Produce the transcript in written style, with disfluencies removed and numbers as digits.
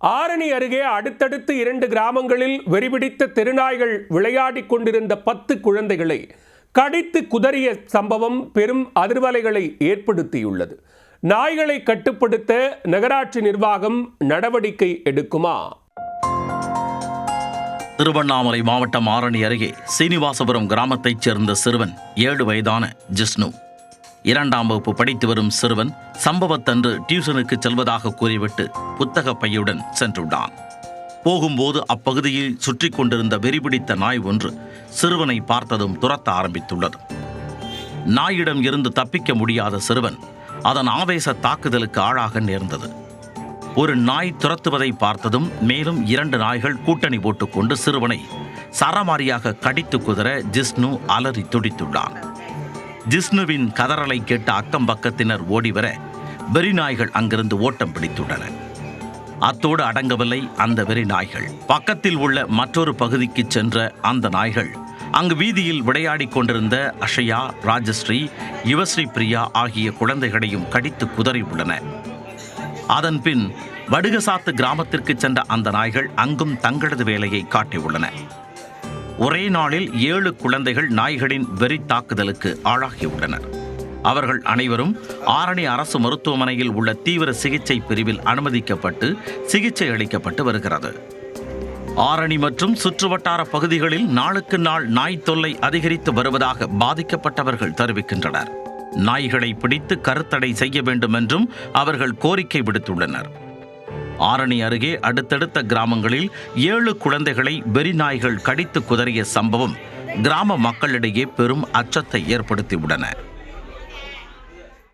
ஆரணி அருகே அடுத்தடுத்து 2 கிராமங்களில் வெறிபிடித்த தெருநாய்கள் விளையாடிக் கொண்டிருந்த 10 குழந்தைகளை கடித்து குதறிய சம்பவம் பெரும் அதிர்வலைகளை ஏற்படுத்தியுள்ளது. நாய்களை கட்டுப்படுத்த நகராட்சி நிர்வாகம் நடவடிக்கை எடுக்குமா? திருவண்ணாமலை மாவட்டம் ஆரணி அருகே சீனிவாசபுரம் கிராமத்தைச் சேர்ந்த சிறுவன் 7 வயதான ஜிஷ்ணு. 2ஆம் வகுப்பு படித்து வரும் சிறுவன் சம்பவத்தன்று டியூஷனுக்கு செல்வதாக கூறிவிட்டு புத்தக பையுடன் சென்றுள்ளான். போகும்போது அப்பகுதியில் சுற்றி கொண்டிருந்த வெறிபிடித்த நாய் ஒன்று சிறுவனை பார்த்ததும் துரத்த ஆரம்பித்துள்ளது. நாயிடம் இருந்து தப்பிக்க முடியாத சிறுவன் அதன் ஆவேச தாக்குதலுக்கு ஆளாக நேர்ந்தது. ஒரு நாய் துரத்துவதை பார்த்ததும் மேலும் 2 நாய்கள் கூட்டணி போட்டுக்கொண்டு சிறுவனை சரமாரியாக கடித்து குதற ஜிஷ்ணு அலறி துடித்துள்ளான். ஜிஷ்ணுவின் கதறலை கேட்ட அக்கம் பக்கத்தினர் ஓடிவர வெறி நாய்கள் அங்கிருந்து ஓட்டம் பிடித்துள்ளன. அத்தோடு அடங்கவில்லை அந்த வெறி நாய்கள். பக்கத்தில் உள்ள மற்றொரு பகுதிக்கு சென்ற அந்த நாய்கள் அங்கு வீதியில் விளையாடி கொண்டிருந்த அஷயா, ராஜஸ்ரீ, யுவஸ்ரீ பிரியா ஆகிய குழந்தைகளையும் கடித்து குதறி உள்ளன. அதன் பின் வடுகசாத்து கிராமத்திற்கு சென்ற அந்த நாய்கள் அங்கும் தங்களது வேலையை காட்டியுள்ளன. ஒரே நாளில் 7 குழந்தைகள் நாய்களின் வெறி தாக்குதலுக்கு ஆளாகியுள்ளனர். அவர்கள் அனைவரும் ஆரணி அரசு மருத்துவமனையில் உள்ள தீவிர சிகிச்சை பிரிவில் அனுமதிக்கப்பட்டு சிகிச்சை அளிக்கப்பட்டு வருகிறது. ஆரணி மற்றும் சுற்றுவட்டார பகுதிகளில் நாளுக்கு நாள் நாய் தொல்லை அதிகரித்து வருவதாக பாதிக்கப்பட்டவர்கள் தெரிவிக்கின்றனர். நாய்களை பிடித்து கருத்தடை செய்ய வேண்டும் என்றும் அவர்கள் கோரிக்கை விடுத்துள்ளனர். ஆரணி அருகே அடுத்தடுத்த கிராமங்களில் 7 குழந்தைகளை வெறி நாய்கள் கடித்து குதறிய சம்பவம் கிராம மக்களிடையே பெரும் அச்சத்தை ஏற்படுத்தியுள்ளன.